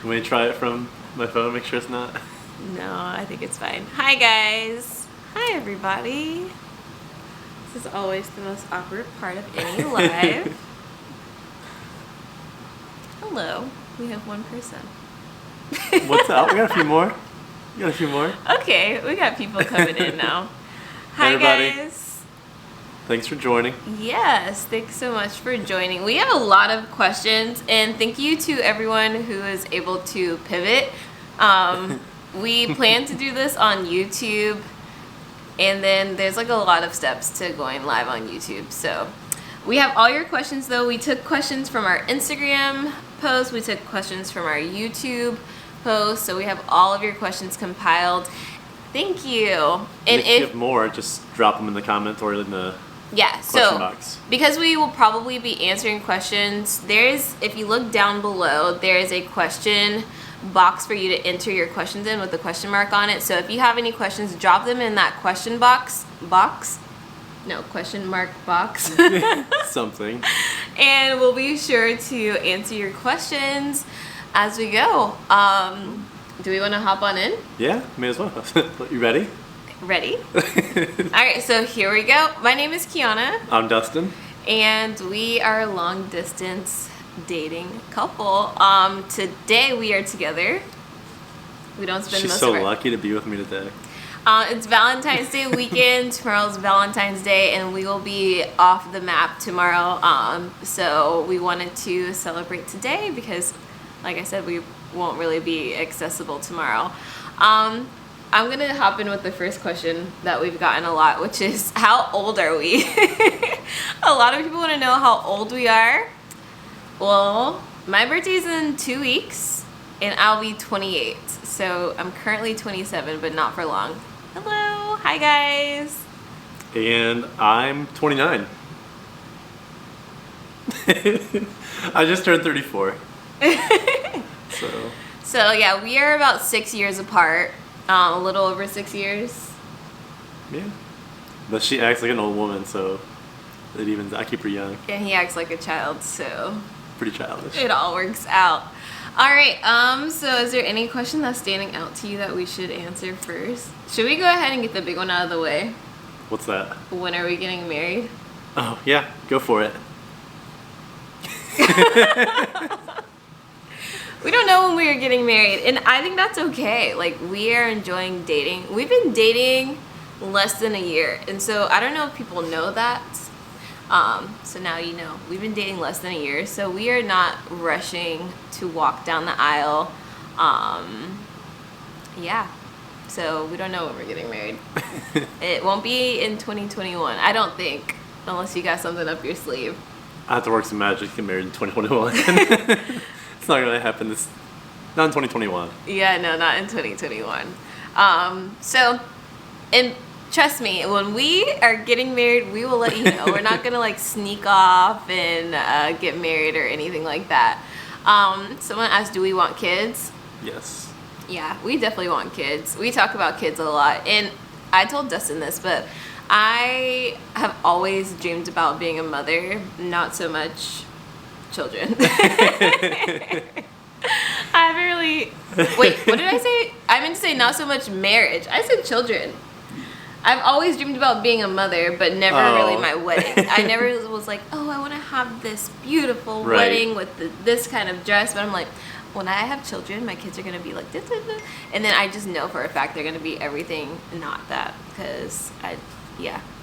Let me try it from my phone, make sure it's not. No, I think it's fine. Hi, guys. Hi, everybody. This is always the most awkward part of any live. Hello. We have one person. What's up? We got a few more. Okay, we got people coming in now. Hi, everybody. guys. Thanks for joining. Yes, thanks so much for joining. We have a lot of questions, and thank you to everyone who is able to pivot. We plan to do this on YouTube, and then there's like a lot of steps to going live on YouTube. So we have all your questions, though. We took questions from our Instagram post. We took questions from our YouTube post. So we have all of your questions compiled. Thank you. And if you have more, just drop them in the comments or in the question box. Because we will probably be answering questions, if you look down below, there is a question box for you to enter your questions in with the question mark on it. So if you have any questions, drop them in that question question mark box. Something. And we'll be sure to answer your questions as we go. Do we want to hop on in? Yeah, may as well. You ready? Ready? Alright, so here we go. My name is Keanna. I'm Dustin. And we are a long distance dating couple. Today we are together. We don't spend She's most so of our... lucky to be with me today. It's Valentine's Day weekend. Tomorrow's Valentine's Day, and we will be off the map tomorrow. So we wanted to celebrate today because, like I said, we won't really be accessible tomorrow. I'm going to hop in with the first question that we've gotten a lot, which is, how old are we? A lot of people want to know how old we are. Well, my birthday's in 2 weeks, and I'll be 28. So I'm currently 27, but not for long. Hello. Hi, guys. And I'm 29. I just turned 34. So yeah, we are about 6 years apart. A little over 6 years. Yeah. But she acts like an old woman, so I keep her young. And he acts like a child, so pretty childish. It all works out. All right. So is there any question that's standing out to you that we should answer first? Should we go ahead and get the big one out of the way? What's that? When are we getting married? Oh yeah, go for it. We don't know when we are getting married, and I think that's okay. Like, we are enjoying dating. We've been dating less than a year, and so I don't know if people know that. So now you know. We've been dating less than a year, so we are not rushing to walk down the aisle. Yeah. So we don't know when we're getting married. It won't be in 2021, I don't think, unless you got something up your sleeve. I have to work some magic to get married in 2021. It's not gonna happen. Not in 2021. Yeah, no, not in 2021. And trust me, when we are getting married, we will let you know. We're not gonna like sneak off and get married or anything like that. Someone asked, do we want kids? Yes. Yeah, we definitely want kids. We talk about kids a lot, and I told Dustin this, but I have always dreamed about being a mother, not so much children. I haven't really... Wait, what did I say? I meant to say not so much marriage. I said children. I've always dreamed about being a mother, but never really my wedding. I never was like, oh, I want to have this beautiful wedding with this kind of dress. But I'm like, when I have children, my kids are going to be like this. And then I just know for a fact they're going to be everything not that. Because, I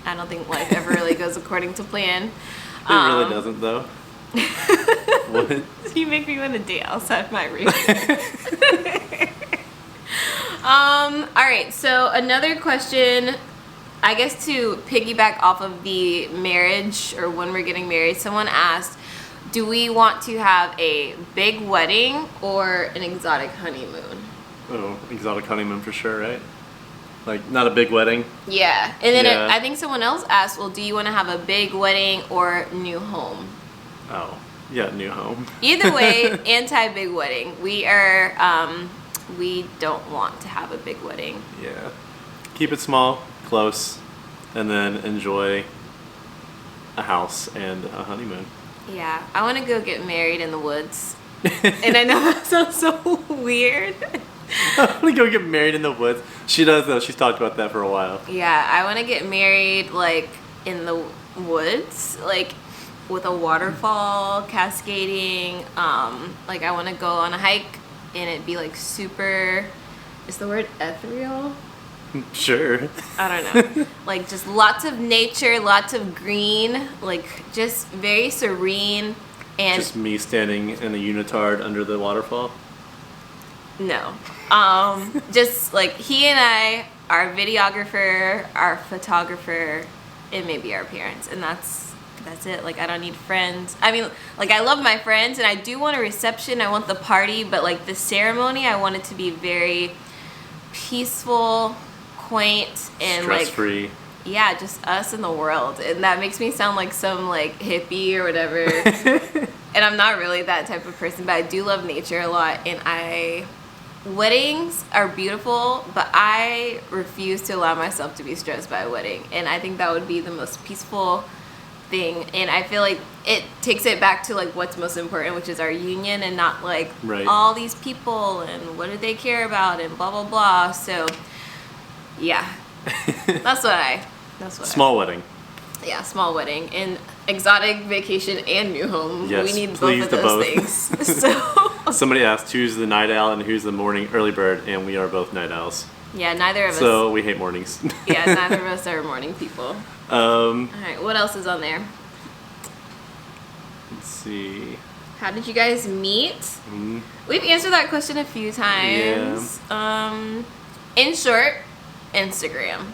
don't think life ever really goes according to plan. It really doesn't, though. What? You make me want to date outside my room. All right, so another question, I guess to piggyback off of the marriage or when we're getting married, someone asked, do we want to have a big wedding or an exotic honeymoon? Oh, exotic honeymoon for sure, right? Like, not a big wedding? Yeah, and then I think someone else asked, well, do you want to have a big wedding or new home? Oh, yeah, new home. Either way, anti-big wedding. We don't want to have a big wedding. Yeah. Keep it small, close, and then enjoy a house and a honeymoon. Yeah, I want to go get married in the woods. And I know that sounds so weird. I want to go get married in the woods. She does though. She's talked about that for a while. Yeah, I want to get married like in the woods, like with a waterfall cascading. Like I want to go on a hike and it'd be like super. Is the word ethereal? Sure. I don't know. Like just lots of nature, lots of green, like just very serene. And Just me standing in a unitard under the waterfall. no. Just like he and I, our videographer, our photographer, and maybe our parents, and that's it. Like I don't need friends. I mean, like I love my friends, and I do want a reception. I want the party, but like the ceremony, I want it to be very peaceful, quaint, and Stress-free. like yeah, just us in the world, and that makes me sound like some like hippie or whatever. And I'm not really that type of person, but I do love nature a lot, and weddings are beautiful, but I refuse to allow myself to be stressed by a wedding, and I think that would be the most peaceful thing, and I feel like it takes it back to like what's most important, which is our union, and not like Right. all these people and what do they care about and blah blah blah. So yeah, that's what Small wedding. yeah, small wedding and exotic vacation and new home. Yes, We need both please of to those both. things. So Somebody asked who's the night owl and who's the morning early bird, and we are both night owls. yeah, neither of us. So we hate mornings. Yeah, neither of us are morning people. All right, what else is on there? Let's see. How did you guys meet? We've answered that question a few times. In short, Instagram.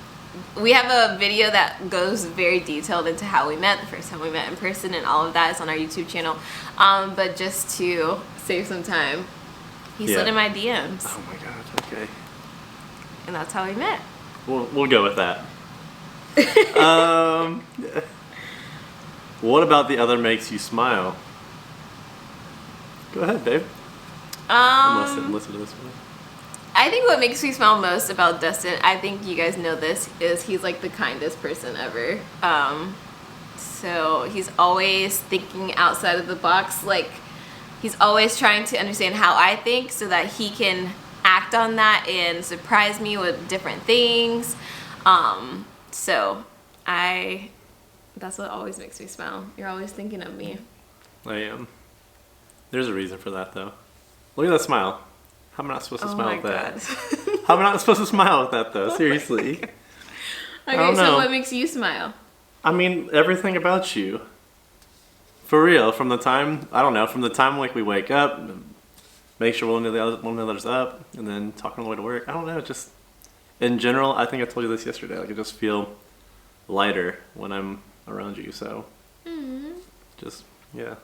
We have a video that goes very detailed into how we met, the first time we met in person, and all of that is on our YouTube channel. But just to save some time, he slid in my DMs, Oh my god. Okay. and that's how we met. We'll go with that. What about the other makes you smile? Go ahead, Dave. Listen to this one. I think what makes me smile most about Dustin, I think you guys know this, is he's like the kindest person ever. So he's always thinking outside of the box. Like he's always trying to understand how I think so that he can act on that and surprise me with different things. So that's what always makes me smile. You're always thinking of me. I am. There's a reason for that, though. Look at that smile. How am I not supposed to smile with that? How am I not supposed to smile with that, though? Seriously. Okay, don't so know. what makes you smile? I mean, everything about you. For real, from the time like we wake up, make sure one another's up, and then talking on the way to work. I don't know, just in general, I think I told you this yesterday, like I just feel lighter when I'm around you, so just, yeah.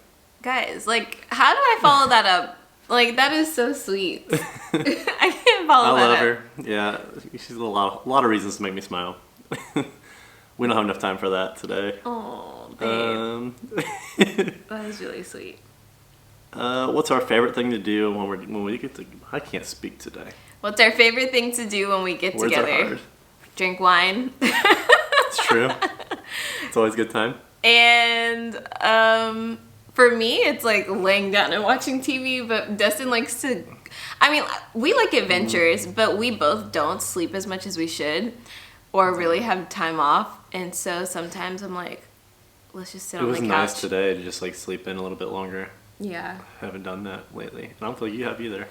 Guys, like, how do I follow that up? Like, that is so sweet. I can't follow I that love up. her. Yeah, she's a lot of reasons to make me smile. We don't have enough time for that today. Oh, babe. That is really sweet. What's our favorite thing to do when we get to? I can't speak today. What's our favorite thing to do when we get Words are together? hard. Drink wine. It's true. It's always a good time. And for me, it's like laying down and watching TV, but Dustin likes to. I mean, we like adventures, but we both don't sleep as much as we should or really have time off. And so sometimes I'm like, let's just sit It on the was couch. nice today to just like sleep in a little bit longer. Yeah. I haven't done that lately. And I don't feel like you have either.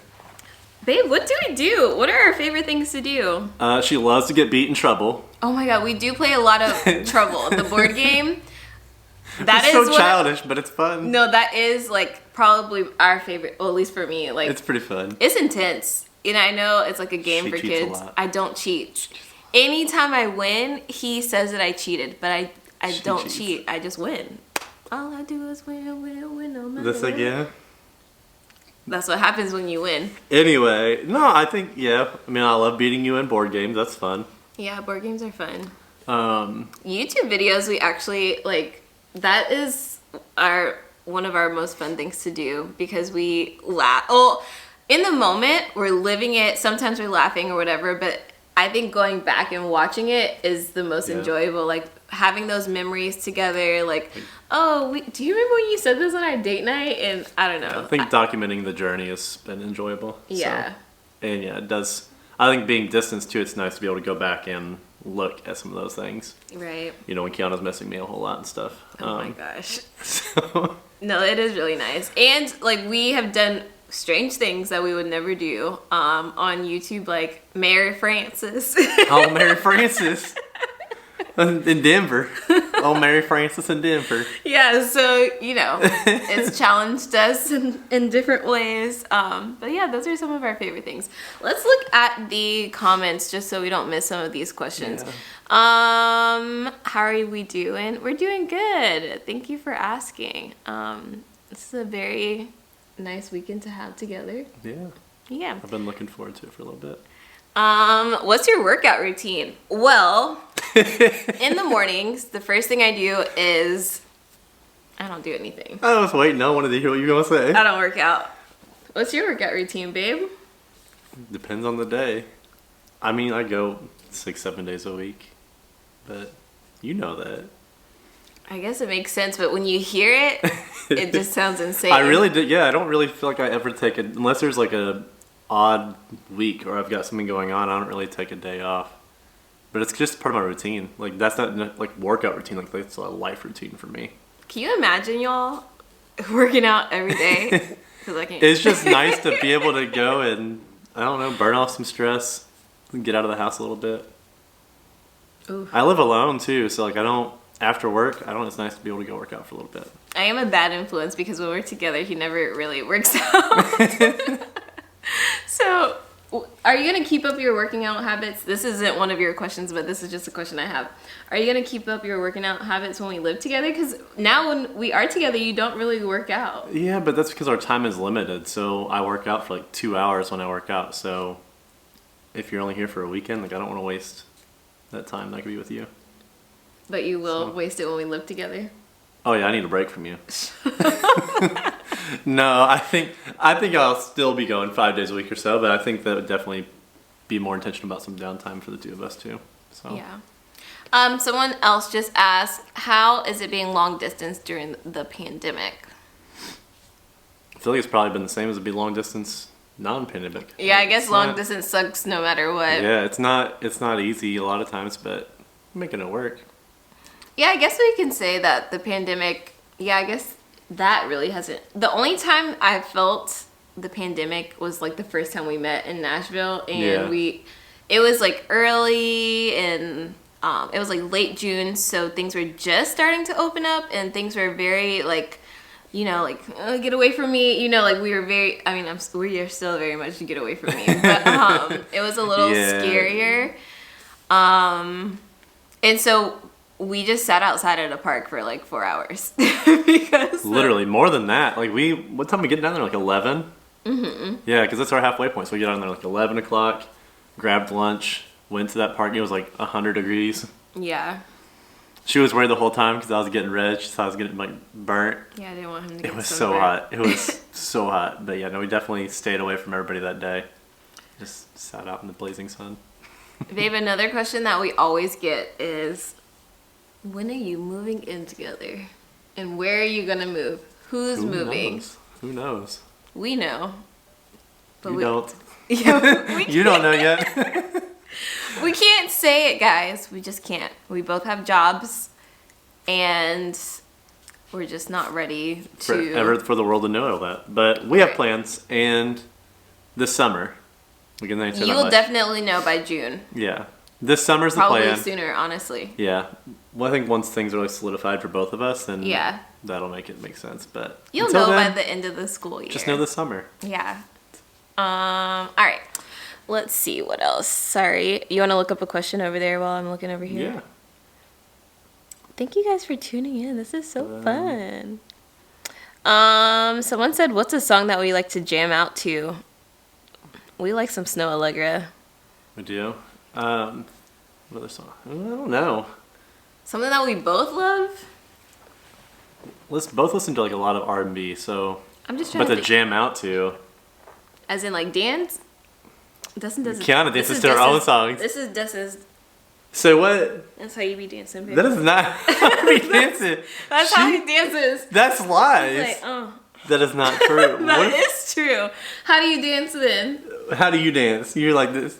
Babe, what do we do? What are our favorite things to do? She loves to get beat in trouble. Oh my god, we do play a lot of Trouble, the board game. That It's is so what- childish, but it's fun. No, that is like probably our favorite, well, at least for me. Like It's pretty fun. it's intense. And I know it's like a game She for cheats a kids. lot. I don't cheat. Anytime I win, he says that I cheated, but I She don't cheats. cheat. I just win. All I do is win, no matter This what. again? That's what happens when you win. Anyway, no, I think, yeah. I mean, I love beating you in board games. That's fun. Yeah, board games are fun. Um, YouTube videos, we actually like. That is one of our most fun things to do because we laugh. Oh, in the moment we're living it. Sometimes we're laughing or whatever, but I think going back and watching it is the most Yeah. enjoyable. Like having those memories together, like Oh, do you remember when you said this on our date night? And I don't know. I think documenting the journey has been enjoyable. Yeah. So, and yeah, it does. I think being distanced too, it's nice to be able to go back and look at some of those things. Right. You know, when Keanna's missing me a whole lot and stuff. Oh my gosh. So. No, it is really nice. And like we have done strange things that we would never do on YouTube, like Mary Frances. Oh, Mary Frances. In Denver. Oh, Mary Frances in Denver. Yeah, so, you know, it's challenged us in different ways. But yeah, those are some of our favorite things. Let's look at the comments just so we don't miss some of these questions. Yeah. How are we doing? We're doing good. Thank you for asking. This is a very nice weekend to have together. Yeah. Yeah. I've been looking forward to it for a little bit. What's your workout routine? Well, in the mornings, the first thing I do is I don't do anything. I was waiting. I wanted to hear what you were going to say. I don't work out. What's your workout routine, babe? Depends on the day. I mean, I go 6-7 days a week, but you know that. I guess it makes sense, but when you hear it, it just sounds insane. I really do. Yeah, I don't really feel like I ever take it unless there's like a odd week or I've got something going on. I don't really take a day off, but it's just part of my routine. Like that's not like workout routine. Like it's a life routine for me. Can you imagine y'all working out every day? Because I can't. It's just nice to be able to go and I don't know, burn off some stress, and get out of the house a little bit. Oof. I live alone too, so like I don't. After work, it's nice to be able to go work out for a little bit. I am a bad influence because when we're together, he never really works out. So, are you going to keep up your working out habits? This isn't one of your questions, but this is just a question I have. Are you going to keep up your working out habits when we live together? Because now when we are together, you don't really work out. Yeah, but that's because our time is limited. So I work out for like 2 hours when I work out. So if you're only here for a weekend, like I don't want to waste that time that I could be with you. But you will waste it when we live together? Oh yeah, I need a break from you. No, I think I'll still be going 5 days a week or so, but I think that would definitely be more intentional about some downtime for the two of us too. So yeah. Someone else just asked, how is it being long distance during the pandemic? I feel like it's probably been the same as it'd be long distance non-pandemic. Yeah, I guess long distance sucks no matter what. Yeah, it's not easy a lot of times, but I'm making it work. Yeah, I guess we can say that the pandemic, I guess that really hasn't. The only time I felt the pandemic was like the first time we met in Nashville, and it was like early and it was like late June, so things were just starting to open up, and things were very like, you know, like get away from me, you know, like we were very. I mean, we are still very much get away from me, but it was a little scarier, and so. We just sat outside at a park for like 4 hours because literally more than that. Like what time we get down there? Like 11. Mm-hmm. Yeah, because that's our halfway point. So we get down there like 11 o'clock. Grabbed lunch. Went to that park. It was like 100 degrees. Yeah. She was worried the whole time because I was getting red. She thought I was getting like burnt. Yeah, I didn't want him to get. It was so hot. It was so hot. But yeah, no, we definitely stayed away from everybody that day. Just sat out in the blazing sun. Babe, another question that we always get is, when are you moving in together? And where are you going to move? Who's moving? Who knows? We know. But you don't. Yeah, you don't know yet. We can't say it, guys. We just can't. We both have jobs, and we're just not ready to... For the world to know all that. But we have plans, and this summer, we can answer that. You will definitely know by June. Yeah. This summer's the plan. Probably sooner, honestly. Yeah. Well, I think once things are really solidified for both of us, then that'll make it make sense. But you'll know by the end of the school year. Just know this summer. Yeah. All right. Let's see what else. Sorry. You want to look up a question over there while I'm looking over here? Yeah. Thank you guys for tuning in. This is so fun. Someone said, what's a song that we like to jam out to? We like some Snow Allegra. We do? What other song? I don't know. Something that we both love? Let's both listen to like a lot of R&B, so... I'm just trying to jam out to... As in like dance? Dustin does... Keanna dances to her own songs. This is Dustin's So what? That's how you be dancing, baby. That is not how we dancing. That's how he dances. That's lies. He's like, oh. That is not true. That is true. How do you dance then? How do you dance? You're like this.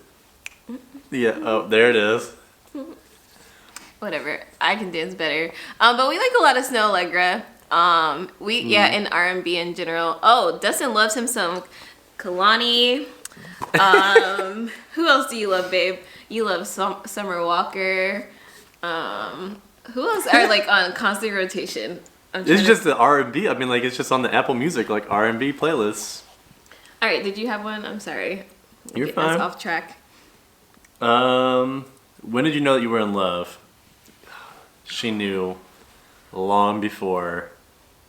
Yeah. Oh, there it is. Whatever. I can dance better. But we like a lot of Snow Allegra. And R&B in general. Oh, Dustin loves him some Kalani. Who else do you love, babe? You love Summer Walker. Who else are like on constant rotation? It's just the R&B. I mean, like, it's just on the Apple Music, like, R&B playlists. All right, did you have one? I'm sorry. You're fine. That's off track. When did you know that you were in love? She knew long before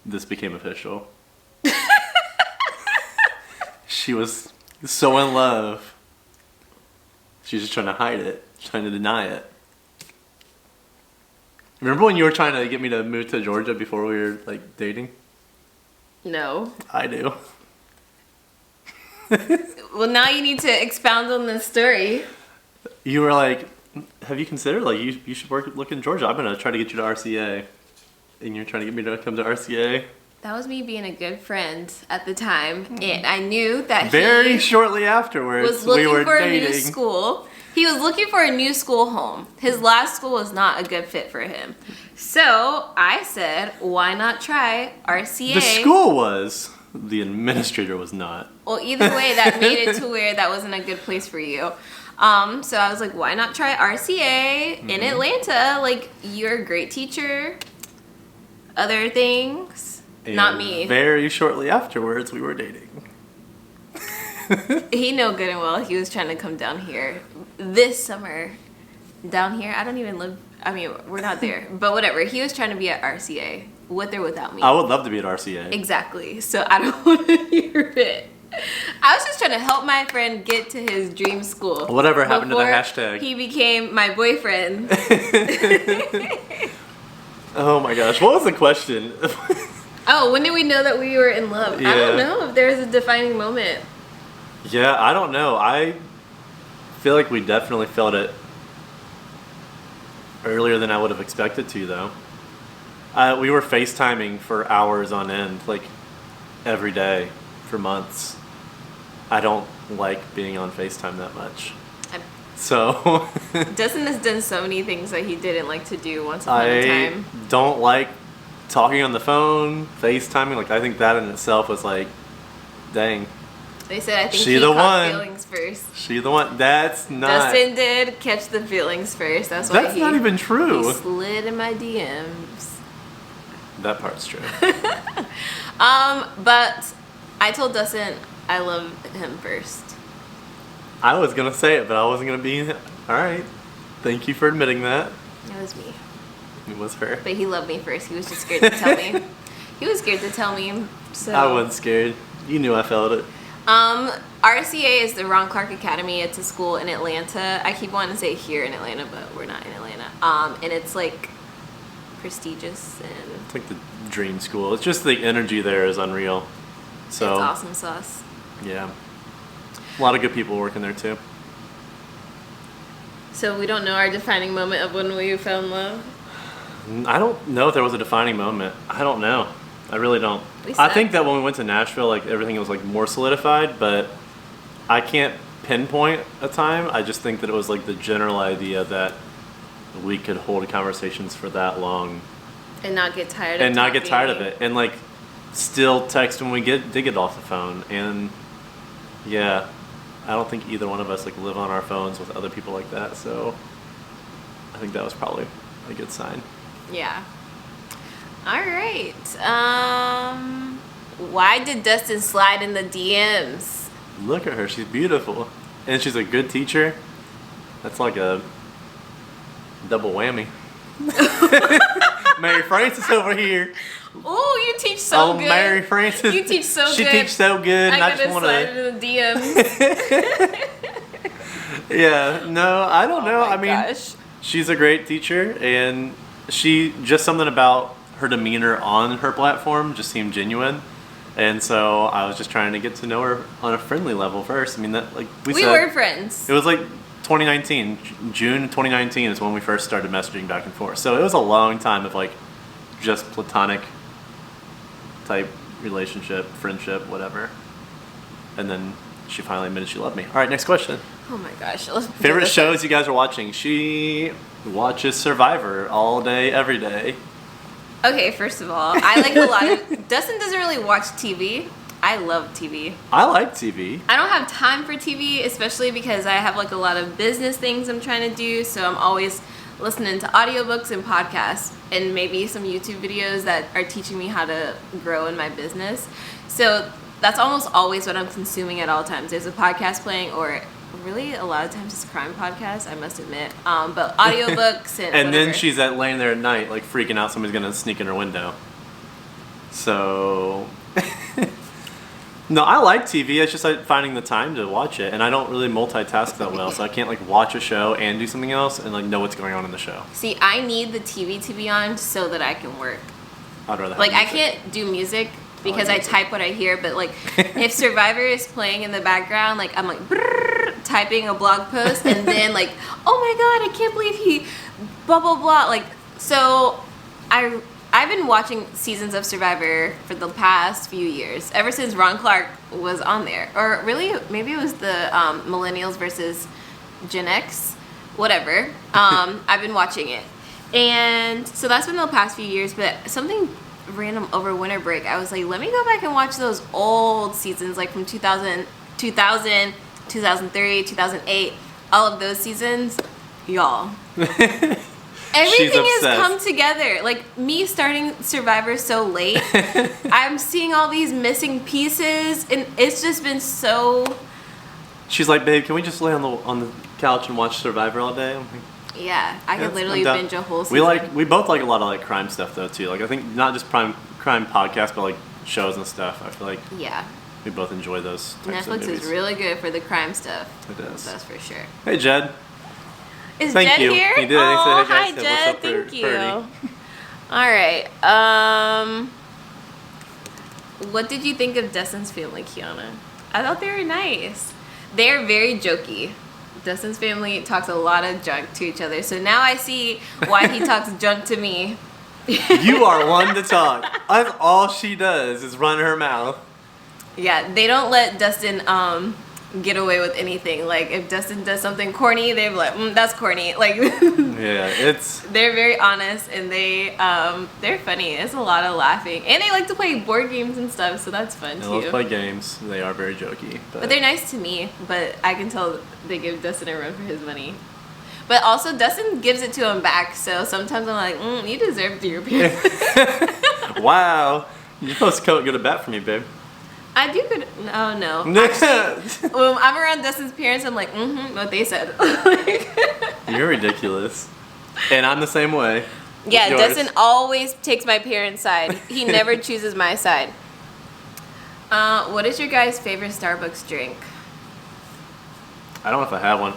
this became official. She was so in love. She was just trying to hide it, trying to deny it. Remember when you were trying to get me to move to Georgia before we were, like, dating? No. I do. Well, now you need to expound on this story. You were like, have you considered, like, you should look in Georgia. I'm going to try to get you to RCA. And you're trying to get me to come to RCA. That was me being a good friend at the time. And I knew that Very shortly afterwards, was looking we were for dating. a new school. He was looking for a new school home. His last school was not a good fit for him. So I said, why not try RCA? The school was. The administrator was not. Well, either way, that made it to where that wasn't a good place for you. So I was like, why not try RCA in Atlanta? Like, you're a great teacher. Other things. And not me. Very shortly afterwards, we were dating. He knew good and well he was trying to come down here this summer. Down here, I don't even live. I mean, we're not there, but whatever. He was trying to be at RCA with or without me. I would love to be at RCA. Exactly. So I don't want to hear it. I was just trying to help my friend get to his dream school. Whatever happened to the hashtag? He became my boyfriend. Oh my gosh, what was the question? Oh, when did we know that we were in love? Yeah. I don't know if there's a defining moment. Yeah, I don't know. I feel like we definitely felt it earlier than I would have expected to, though. We were FaceTiming for hours on end, like every day for months. I don't like being on FaceTime that much. So Dustin has done so many things that he didn't like to do once upon a time. I don't like talking on the phone, FaceTiming. Like, I think that in itself was like, dang. They said I think She he the caught one. feelings first. She the one. That's not. Dustin did catch the feelings first. That's why That's not even true. He slid in my DMs. That part's true. But I told Dustin I love him first. I was gonna say it, but I wasn't gonna be. All right. Thank you for admitting that. It was me. It was her. But he loved me first. He was just scared to tell me. He was scared to tell me. So I wasn't scared. You knew I felt it. RCA is the Ron Clark Academy. It's a school in Atlanta. I keep wanting to say here in Atlanta, but we're not in Atlanta. And it's like prestigious and It's like the dream school. It's just the energy there is unreal. So it's awesome sauce. yeah, a lot of good people working there too. So we don't know our defining moment of when we fell in love. I don't know if there was a defining moment. I don't know. I really don't. We I suck. think that when we went to Nashville, like everything was like more solidified, but I can't pinpoint a time. I just think that it was like the general idea that we could hold conversations for that long And not get tired and of not get tired talking. of it, and like still text when we did get off the phone. And yeah, I don't think either one of us like live on our phones with other people like that. So I think that was probably a good sign. Yeah. All right. Why did Dustin slide in the DMs? Look at her, she's beautiful, and she's a good teacher. That's like a double whammy. Mary Frances over here. Oh, you teach so good. Mary Frances. You teach so she good. teaches so good. And I gotta just want slide to. into the DMs. Yeah, no, I don't know. my I mean, gosh. she's a great teacher, and she just something about her demeanor on her platform just seemed genuine. And so I was just trying to get to know her on a friendly level first. I mean, that like we We said, were friends. it was like 2019, June 2019 is when we first started messaging back and forth. So it was a long time of like just platonic type relationship, friendship, whatever. And then she finally admitted she loved me. All right, next question. Oh my gosh. Let's do Favorite this. shows you guys are watching? She watches Survivor all day, every day. Okay, first of all, I like a lot of... Dustin doesn't really watch TV. I love TV. I like TV. I don't have time for TV, especially because I have like a lot of business things I'm trying to do. So I'm always listening to audiobooks and podcasts and maybe some YouTube videos that are teaching me how to grow in my business. So that's almost always what I'm consuming at all times. There's a podcast playing, or really a lot of times it's a crime podcast, I must admit. But audiobooks and And whatever. then she's laying there at night, like freaking out somebody's gonna sneak in her window. So, no, I like TV. It's just like finding the time to watch it, and I don't really multitask that well, so I can't like watch a show and do something else and like know what's going on in the show. See, I need the TV to be on so that I can work. I'd rather have Like, I music. can't do music because I music. type what I hear, but like, if Survivor is playing in the background, like, I'm like, brrr, typing a blog post, and then like, oh my god, I can't believe he, blah, blah, blah. Like, so I've been watching seasons of Survivor for the past few years, ever since Ron Clark was on there. Or really, maybe it was the Millennials versus Gen X, whatever. I've been watching it. And so that's been the past few years, but something random over winter break, I was like, let me go back and watch those old seasons, like from 2000, 2003, 2008, all of those seasons. Y'all. Everything has obsessed. come together. Like, me starting Survivor so late, I'm seeing all these missing pieces, and it's just been so... She's like, babe, can we just lay on the couch and watch Survivor all day? I'm like, Yeah, I could "Yes, literally I'm down." binge a whole season. We both like a lot of like crime stuff though too. Like I think not just crime podcasts, but like shows and stuff. I feel like Yeah. we both enjoy those types of Netflix movies. is really good for the crime stuff. It is. That's for sure. Hey Jed. Is Thank Jed you. here? He did. He Oh, said, "Hey, hi guys." Said, Jed. "What's up, Thank you. Purdy?" All right. What did you think of Dustin's family, Keanna? I thought they were nice. They're very jokey. Dustin's family talks a lot of junk to each other, so now I see why he talks junk to me. You are one to talk. That's all she does is run her mouth. Yeah, they don't let Dustin get away with anything. Like, if Dustin does something corny, they're like, that's corny. Like, Yeah, it's they're very honest, and they're funny. It's a lot of laughing, and they like to play board games and stuff, so that's fun they too. love to play games. They are very jokey, But they're nice to me. But I can tell they give Dustin a run for his money. But also, Dustin gives it to him back. So sometimes I'm like, you deserve your parents. Wow, you're supposed to go to bat for me, babe. I do good. Oh no. Actually, when I'm around Dustin's parents, I'm like, what they said. You're ridiculous, and I'm the same way. Yeah, Yours. Dustin always takes my parents' side. He never chooses my side. What is your guys' favorite Starbucks drink? I don't know if I have one.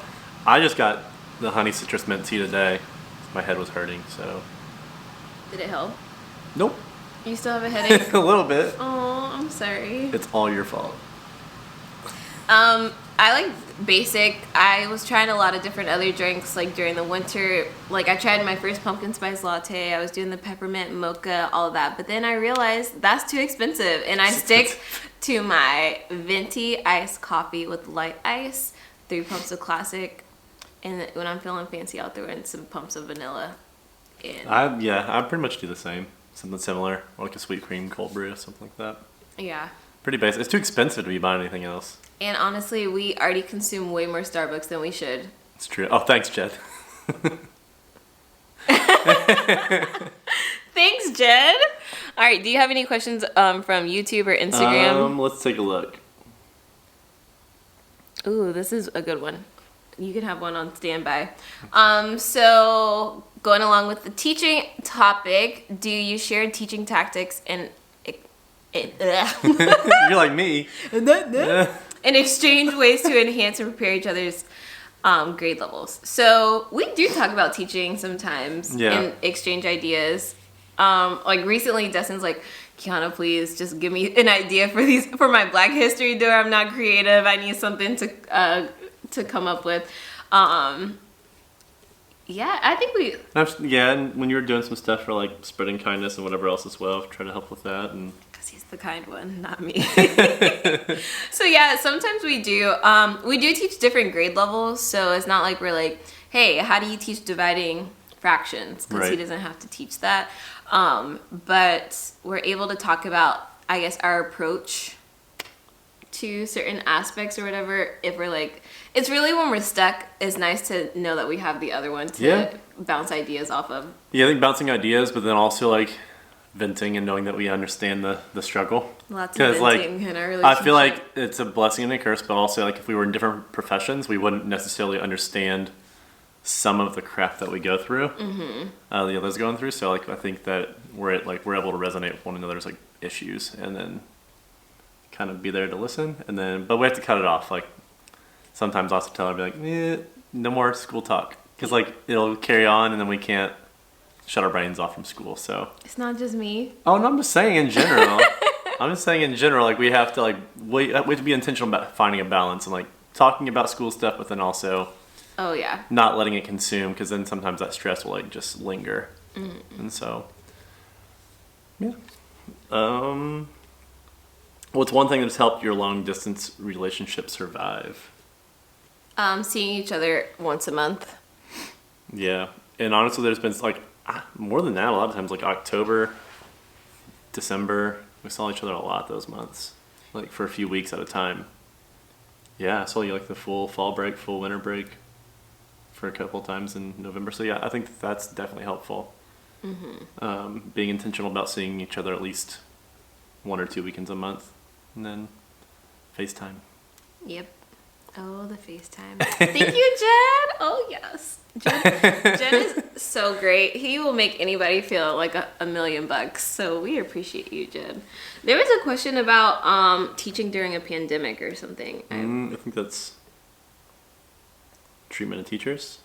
I just got the honey citrus mint tea today. My head was hurting, so. Did it help? Nope. You still have a headache? A little bit. Oh, I'm sorry. It's all your fault. I like basic. I was trying a lot of different other drinks like during the winter. Like I tried my first pumpkin spice latte. I was doing the peppermint mocha, all of that. But then I realized that's too expensive, and I stick to my venti iced coffee with light ice, 3 pumps of classic, and when I'm feeling fancy, I'll throw in some pumps of vanilla. And I pretty much do the same. Something similar, or like a sweet cream cold brew or something like that. yeah. Pretty basic. It's too expensive to be buying anything else. And honestly, we already consume way more Starbucks than we should. It's true. Oh, thanks, Jed. Thanks, Jed. All right, do you have any questions from YouTube or Instagram? Let's take a look. Ooh, this is a good one. You can have one on standby. So going along with the teaching topic, do you share teaching tactics and You're like me. and exchange ways to enhance and prepare each other's grade levels? So we do talk about teaching sometimes Yeah. and exchange ideas. Like recently, Dustin's like, Keanna, please just give me an idea for my Black History door. I'm not creative. I need something to come up with. Yeah, I think Yeah, and when you were doing some stuff for like spreading kindness and whatever else as well, trying to help with that. And because he's the kind one, not me. So yeah, sometimes we do teach different grade levels, so it's not like we're like, hey, how do you teach dividing fractions? Because he doesn't have to teach that. But we're able to talk about, I guess, our approach to certain aspects or whatever. If we're like, it's really when we're stuck, it's nice to know that we have the other one to bounce ideas off of. Yeah, I think bouncing ideas, but then also like venting and knowing that we understand the struggle. Lots of venting in our relationship. I feel like it's a blessing and a curse, but also like if we were in different professions, we wouldn't necessarily understand some of the crap that we go through, the others going through. So like I think that we're able to resonate with one another's like issues, and then kind of be there to listen, and then but we have to cut it off. Like sometimes I'll have to tell her, be like, no more school talk, because like it'll carry on, and then we can't shut our brains off from school. So it's not just me. Oh no, I'm just saying in general. Like we have to we have to be intentional about finding a balance and like talking about school stuff, but then also not letting it consume, because then sometimes that stress will like just linger. And so what's one thing that's helped your long distance relationship survive? Seeing each other once a month. Yeah, and honestly there's been like more than that a lot of times, like October, December, we saw each other a lot those months, like for a few weeks at a time. Yeah, I saw you like the full fall break, full winter break for a couple of times in November. So yeah, I think that's definitely helpful. Being intentional about seeing each other at least 1 or 2 weekends a month, and then FaceTime. Yep. Oh, the FaceTime. Thank you, Jed. Oh, yes. Jed is so great. He will make anybody feel like $1 million. So we appreciate you, Jed. There was a question about teaching during a pandemic or something. I think that's treatment of teachers.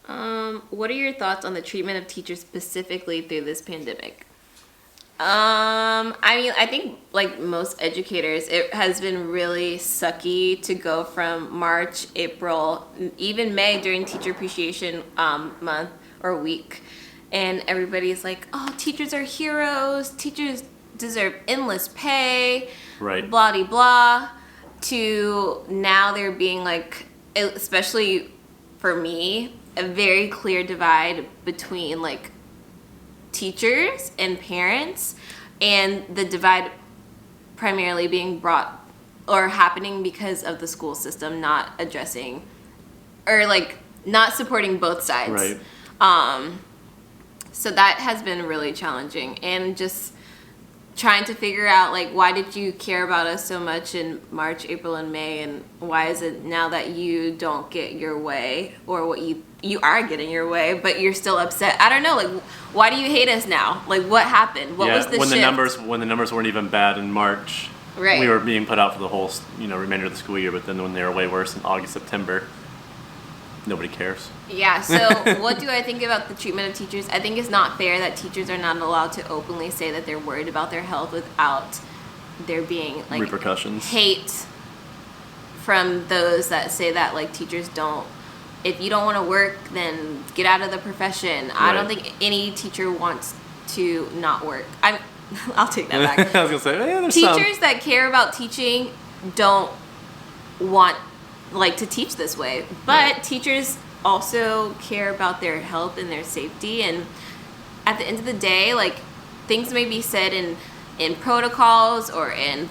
What are your thoughts on the treatment of teachers specifically through this pandemic? I mean, I think like most educators, it has been really sucky to go from March, April, even May during Teacher Appreciation Month or week, and everybody's like, oh, teachers are heroes, teachers deserve endless pay, right? Blah de blah. To now they're being like, especially for me, a very clear divide between like teachers and parents, and the divide primarily being brought or happening because of the school system not addressing or like not supporting both sides. Right. So that has been really challenging, and just trying to figure out like, why did you care about us so much in March, April, and May, and why is it now that you don't get your way, or what you are getting your way, but you're still upset? I don't know, like, why do you hate us now? Like, what happened? What was the shift? When the numbers weren't even bad in March, right, we were being put out for the whole remainder of the school year, but then when they were way worse in August, September, nobody cares. Yeah, so what do I think about the treatment of teachers? I think it's not fair that teachers are not allowed to openly say that they're worried about their health without there being like repercussions, hate from those that say that like teachers don't, if you don't want to work, then get out of the profession. Right. I don't think any teacher wants to not work. I'll take that back. I was gonna say, there's teachers that care about teaching don't want like to teach this way, but right, teachers also care about their health and their safety, and at the end of the day, like, things may be said in protocols or in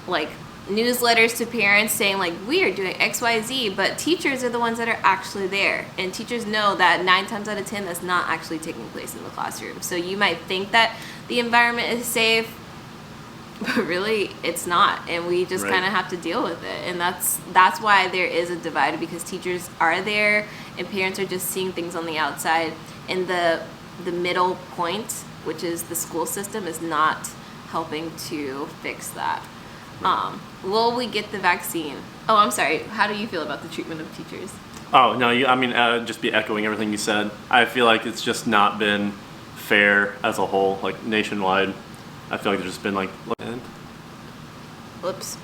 like newsletters to parents saying like, we are doing XYZ, but teachers are the ones that are actually there, and teachers know that 9 times out of 10 that's not actually taking place in the classroom. So you might think that the environment is safe, but really it's not, and we just right, kind of have to deal with it. And that's why there is a divide, because teachers are there and parents are just seeing things on the outside, and the middle point, which is the school system, is not helping to fix that. Will we get the vaccine? Oh, I'm sorry, how do you feel about the treatment of teachers? Oh no, just be echoing everything you said. I feel like it's just not been fair as a whole, like nationwide. I feel like there's just been like. Whoops.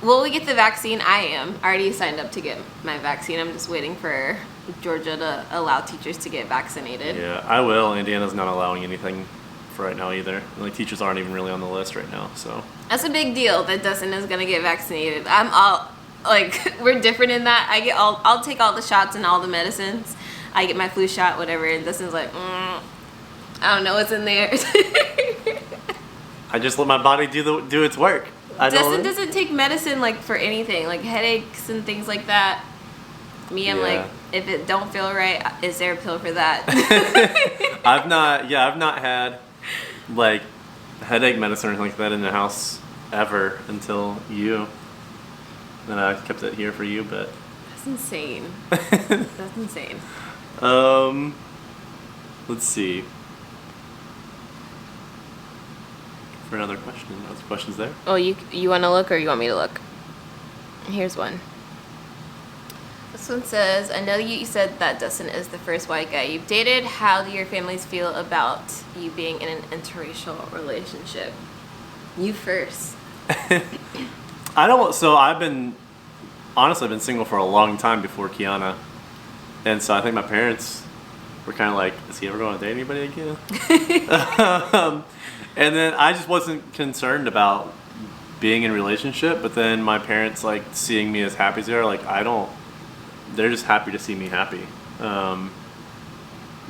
Will we get the vaccine? I am. I already signed up to get my vaccine. I'm just waiting for Georgia to allow teachers to get vaccinated. Yeah, I will. Indiana's not allowing anything for right now either. Like, teachers aren't even really on the list right now, so. That's a big deal that Dustin is gonna get vaccinated. I'm all like, we're different in that. I'll take all the shots and all the medicines. I get my flu shot, whatever, and Dustin's like, I don't know what's in there. I just let my body do its work. Dustin doesn't take medicine like for anything, like headaches and things like that. I'm like, if it don't feel right, is there a pill for that? I've not had like headache medicine or anything like that in the house ever until you. And I kept it here for you, but that's insane. That's insane. Let's see. For another question. Those questions there. Oh, you want to look or you want me to look? Here's one. This one says, I know you said that Dustin is the first white guy you've dated. How do your families feel about you being in an interracial relationship? You first. So I've been single for a long time before Keanna. And so I think my parents were kind of like, is he ever going to date anybody again? And then I just wasn't concerned about being in a relationship, but then my parents, like, seeing me as happy as they are, like, they're just happy to see me happy. I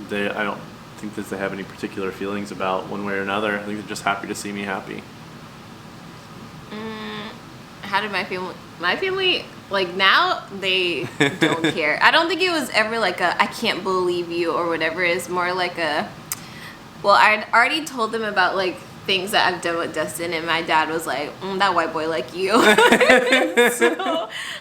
don't think that they have any particular feelings about one way or another. I think they're just happy to see me happy. How did my family, like, now they don't care. I don't think it was ever like I can't believe you or whatever. It's more like well, I'd already told them about, like, things that I've done with Dustin, and my dad was like, that white boy like you. So I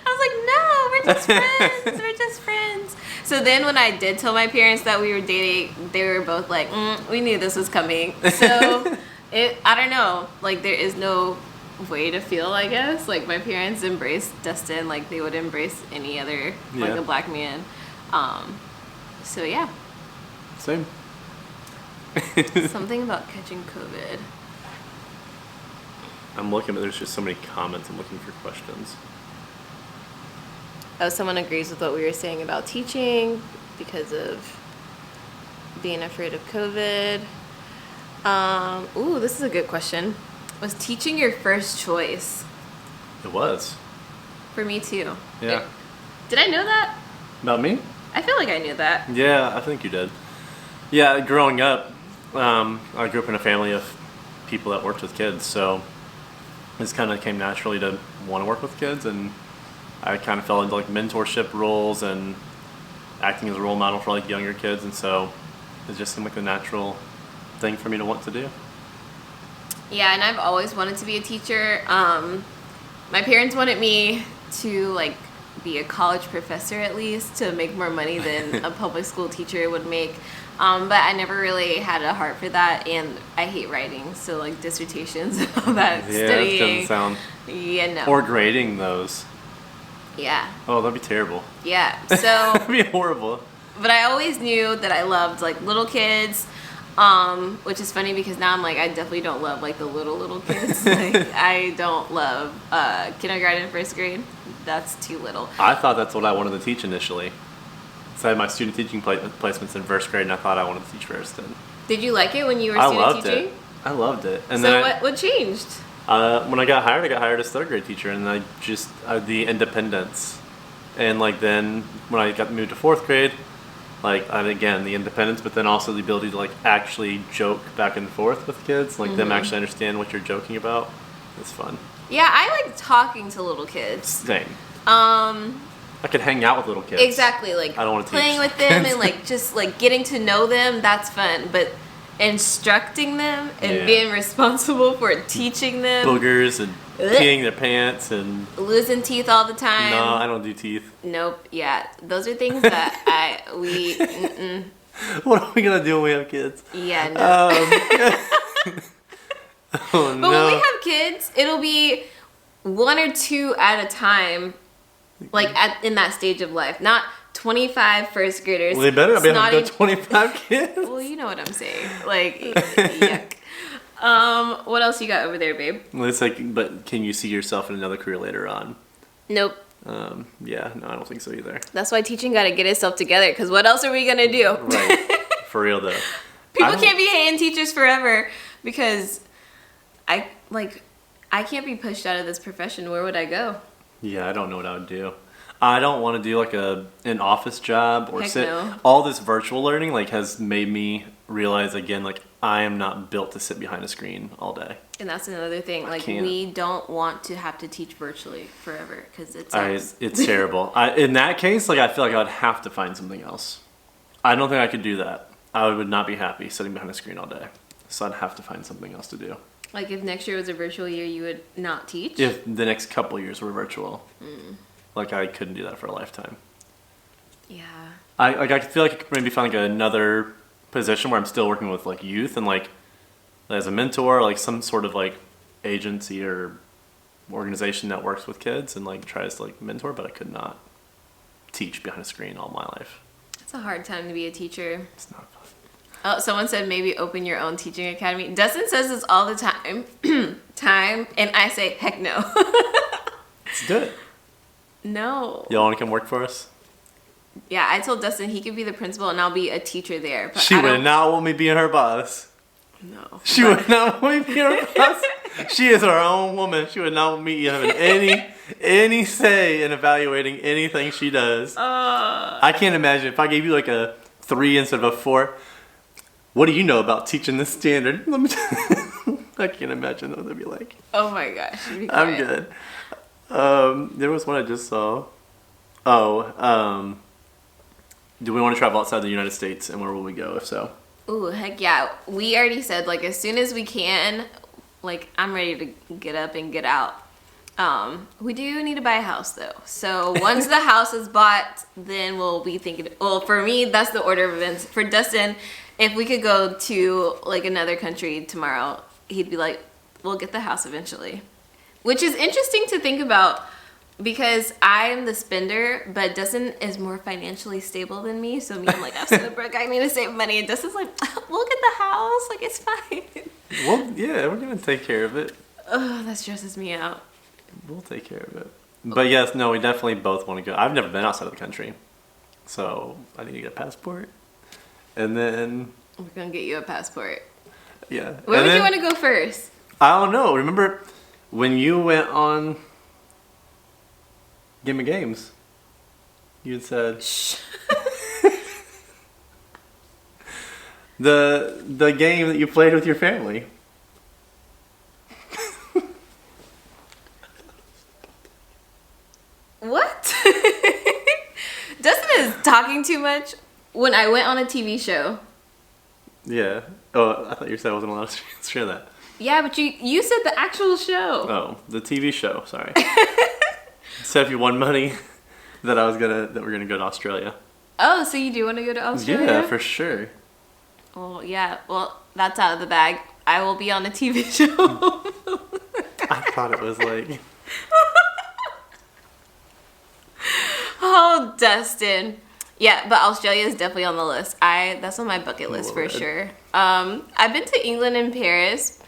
was like, no, we're just friends. We're just friends. So then when I did tell my parents that we were dating, they were both like, we knew this was coming. So I don't know. Like, there is no way to feel, I guess. Like, my parents embraced Dustin like they would embrace any other, like, a black man. So, yeah. Same. Something about catching COVID. I'm looking, but there's just so many comments. I'm looking for questions. Oh, someone agrees with what we were saying about teaching because of being afraid of COVID. This is a good question. Was teaching your first choice? It was. For me too. Yeah. Did I know that? About me? I feel like I knew that. Yeah, I think you did. Yeah, growing up, I grew up in a family of people that worked with kids, so this kind of came naturally to want to work with kids, and I kind of fell into, like, mentorship roles and acting as a role model for, like, younger kids, and so it just seemed like a natural thing for me to want to do. Yeah, and I've always wanted to be a teacher. My parents wanted me to, like, be a college professor at least to make more money than a public school teacher would make. But I never really had a heart for that, and I hate writing, so, like, dissertations and all that studying. That doesn't sound... Yeah, no. Or grading those. Yeah. Oh, that'd be terrible. Yeah, so... That'd be horrible. But I always knew that I loved, like, little kids, which is funny because now I'm like, I definitely don't love, like, the little kids. Like, I don't love kindergarten and first grade. That's too little. I thought that's what I wanted to teach initially. So I had my student teaching placements in first grade, and I thought I wanted to teach first. And did you like it when you were student teaching? I loved it. And so then what changed? When I got hired as third grade teacher, and the independence. And, like, then when I got moved to fourth grade, like, again, the independence, but then also the ability to, like, actually joke back and forth with kids, like, them actually understand what you're joking about. It's fun. Yeah, I like talking to little kids. Same. I could hang out with little kids. Exactly, like, I don't want to playing with them and, like, just, like, getting to know them, that's fun. But instructing them and being responsible for teaching them. Boogers and peeing their pants and... losing teeth all the time. No, I don't do teeth. Nope, yeah. Those are things that mm-mm. What are we going to do when we have kids? Yeah, no. Oh, no. But when we have kids, it'll be one or two at a time, like, in that stage of life. Not 25 first graders. Well, they better not be able to snotty- go 25 kids. Well, you know what I'm saying. Like, yuck. What else you got over there, babe? Well, it's like, but can you see yourself in another career later on? Nope. Yeah, no, I don't think so either. That's why teaching got to get itself together, because what else are we going to do? Right. For real, though. People can't be hand teachers forever, because I can't be pushed out of this profession. Where would I go? Yeah, I don't know what I would do. I don't want to do like an office job or Heck sit. no. All this virtual learning like has made me realize again like I am not built to sit behind a screen all day. And that's another thing. Like, can't. we don't want to have to teach virtually forever, because it sucks. It's terrible. In that case, like I feel like I would have to find something else. I don't think I could do that. I would not be happy sitting behind a screen all day. So I'd have to find something else to do. Like, if next year was a virtual year, you would not teach? If the next couple years were virtual, like I couldn't do that for a lifetime. Yeah. I feel like I could maybe find like another position where I'm still working with like youth and like as a mentor, like some sort of like agency or organization that works with kids and like tries to like mentor, but I could not teach behind a screen all my life. It's a hard time to be a teacher. It's not fun. Oh, someone said maybe open your own teaching academy. Dustin says this all the time. And I say, heck no. Let's do it. No. Y'all want to come work for us? Yeah, I told Dustin he could be the principal and I'll be a teacher there. But She would not want me being her boss. No. She would not want me being her boss. She is her own woman. She would not want me having any say in evaluating anything she does. I can't imagine if I gave you like a 3 instead of a 4. What do you know about teaching this standard? Let me I can't imagine what that'd be like. Oh my gosh. I'm good. There was one I just saw. Do we want to travel outside the United States, and where will we go if so? Ooh, heck yeah. We already said, like, as soon as we can, like, I'm ready to get up and get out. We do need to buy a house, though. So once the house is bought, then we'll be thinking, well, for me, that's the order of events. For Dustin, if we could go to, like, another country tomorrow, he'd be like, we'll get the house eventually. Which is interesting to think about, because I am the spender, but Dustin is more financially stable than me. So me, I'm like, I'm so broke, I need to save money. And Dustin's like, we'll get the house, like, it's fine. Well, yeah, we're going to take care of it. Oh, that stresses me out. We'll take care of it. But yes, no, we definitely both want to go. I've never been outside of the country. So I need to get a passport. And then... We're going to get you a passport. Yeah. Where would you want to go first? I don't know. Remember when you went on Game of Games? You had said... Shh. the game that you played with your family. What? Dustin is talking too much. When I went on a TV show. Yeah. Oh, I thought you said I wasn't allowed to share that. Yeah, but you said the actual show. Oh, the TV show. Sorry. So if you won money, that we're gonna go to Australia. Oh, so you do want to go to Australia? Yeah, for sure. Well, yeah. Well, that's out of the bag. I will be on a TV show. I thought it was like... Oh, Dustin. Yeah, but Australia is definitely on the list. That's on my bucket list for Lord. sure. I've been to England and Paris.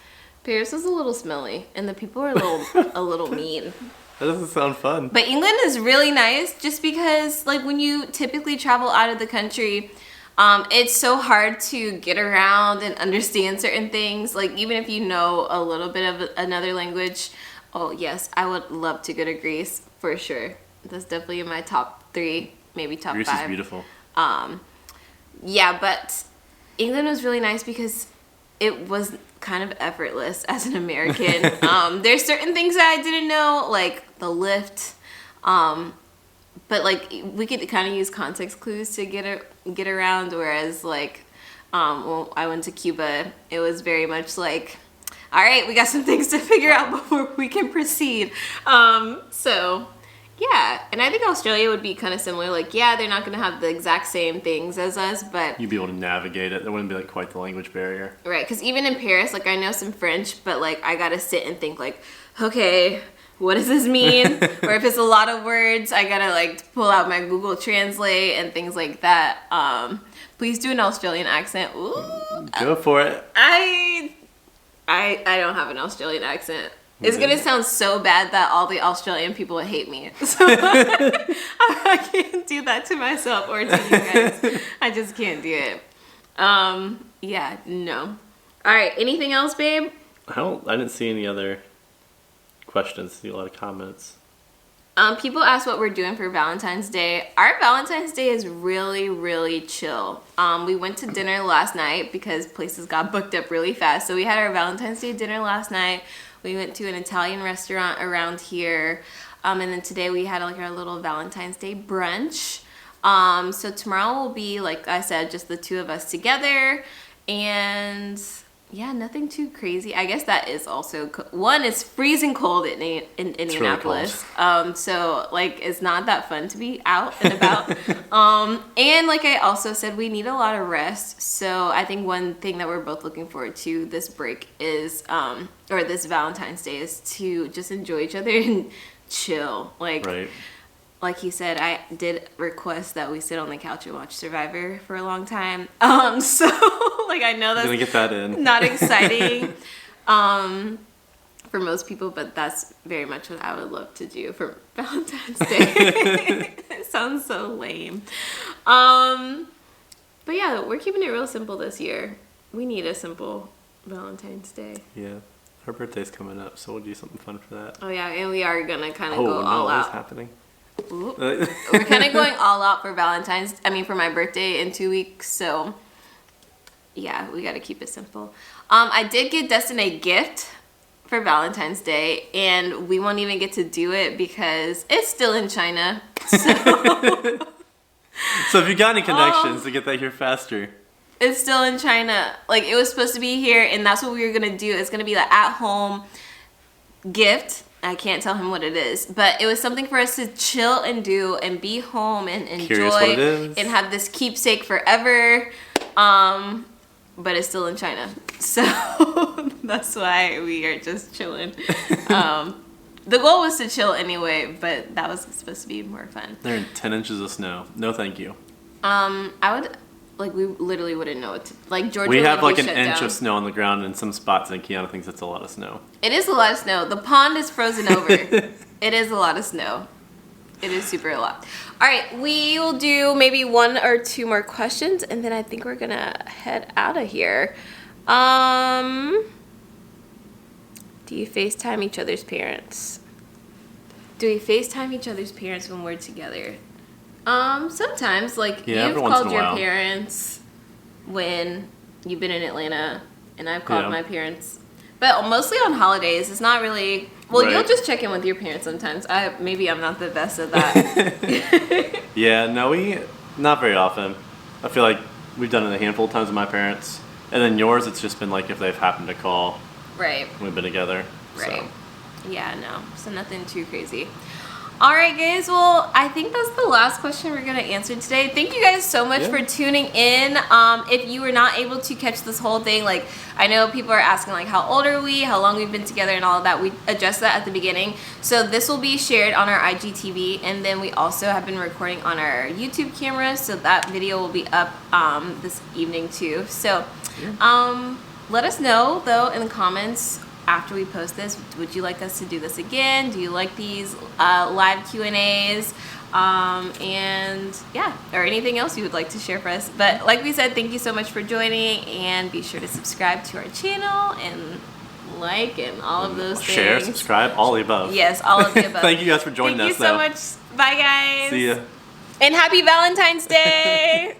Paris was a little smelly, and the people are a little mean. That doesn't sound fun. But England is really nice, just because like when you typically travel out of the country, it's so hard to get around and understand certain things. Like even if you know a little bit of another language. Oh yes, I would love to go to Greece for sure. That's definitely in my top 3, maybe top 5. Greece is beautiful. Yeah, but England was really nice because it was kind of effortless as an American. There's certain things that I didn't know, like the lift. But like we could kind of use context clues to get around. Whereas like when I went to Cuba, it was very much like, all right, we got some things to figure out before we can proceed. So. Yeah, and I think Australia would be kind of similar. Like, yeah, they're not going to have the exact same things as us, but... You'd be able to navigate it. There wouldn't be, like, quite the language barrier. Right, because even in Paris, like, I know some French, but, like, I got to sit and think, like, okay, what does this mean? Or if it's a lot of words, I gotta like pull out my Google Translate and things like that. Please do an Australian accent. Ooh, Go for it. I don't have an Australian accent. It's gonna sound so bad that all the Australian people would hate me. So I can't do that to myself or to you guys. I just can't do it. Yeah, no. All right, anything else, babe? I didn't see any other questions. See a lot of comments. People ask what we're doing for Valentine's Day. Our Valentine's Day is really, really chill. We went to dinner last night because places got booked up really fast. So we had our Valentine's Day dinner last night. We went to an Italian restaurant around here. And then today we had like our little Valentine's Day brunch. So tomorrow will be, like I said, just the two of us together. And yeah, nothing too crazy. I guess that is also one. It's freezing cold in Indianapolis, really so like it's not that fun to be out and about. And like I also said, we need a lot of rest. So I think one thing that we're both looking forward to this break is, or this Valentine's Day, is to just enjoy each other and chill. Like. Right. Like he said, I did request that we sit on the couch and watch Survivor for a long time. So like I know that's gonna get that in. Not exciting for most people, but that's very much what I would love to do for Valentine's Day. It sounds so lame. But yeah, we're keeping it real simple this year. We need a simple Valentine's Day. Yeah. Her birthday's coming up, so we'll do something fun for that. Oh yeah, and we are gonna kind of go all out. What's happening? We're kind of going all out for for my birthday in 2 weeks, so yeah, we got to keep it simple. I did get Dustin a gift for Valentine's Day, and we won't even get to do it because it's still in China. So, so if you got any connections to get that here faster. It's still in China. Like, it was supposed to be here, and that's what we were going to do. It's going to be the at-home gift. I can't tell him what it is, but it was something for us to chill and do and be home and enjoy and have this keepsake forever. But it's still in China, so that's why we are just chilling. The goal was to chill anyway, but that was supposed to be more fun. They're in 10 inches of snow. No, thank you. We literally wouldn't know it. Like, Georgia. We have like an inch of snow on the ground in some spots, and Keanna thinks it's a lot of snow. It is a lot of snow. The pond is frozen over. It is a lot of snow. It is super a lot. All right, we will do maybe 1 or 2 more questions, and then I think we're gonna head out of here. Do you FaceTime each other's parents? Do we FaceTime each other's parents when we're together? Sometimes, like, you've called your parents when you've been in Atlanta, and I've called my parents, but mostly on holidays. It's not really, you'll just check in with your parents sometimes. Maybe I'm not the best at that. Yeah, no, not very often. I feel like we've done it a handful of times with my parents, and then yours, it's just been like if they've happened to call. Right. We've been together. Right. So. Yeah, no, so nothing too crazy. All right, guys. Well, I think that's the last question we're going to answer today. Thank you guys so much for tuning in. If you were not able to catch this whole thing, like, I know people are asking, like, how old are we, how long we've been together, and all of that. We addressed that at the beginning. So this will be shared on our IGTV, and then we also have been recording on our YouTube camera, so that video will be up this evening too. So let us know, though, in the comments after we post this. Would you like us to do this again? Do you like these live Q&As? And yeah, or anything else you would like to share for us. But like we said, thank you so much for joining, and be sure to subscribe to our channel and like and all of those things. Share, subscribe, all the above. Yes, all of the above. Thank you guys for joining us. Thank you so much. Bye, guys. See ya. And happy Valentine's Day.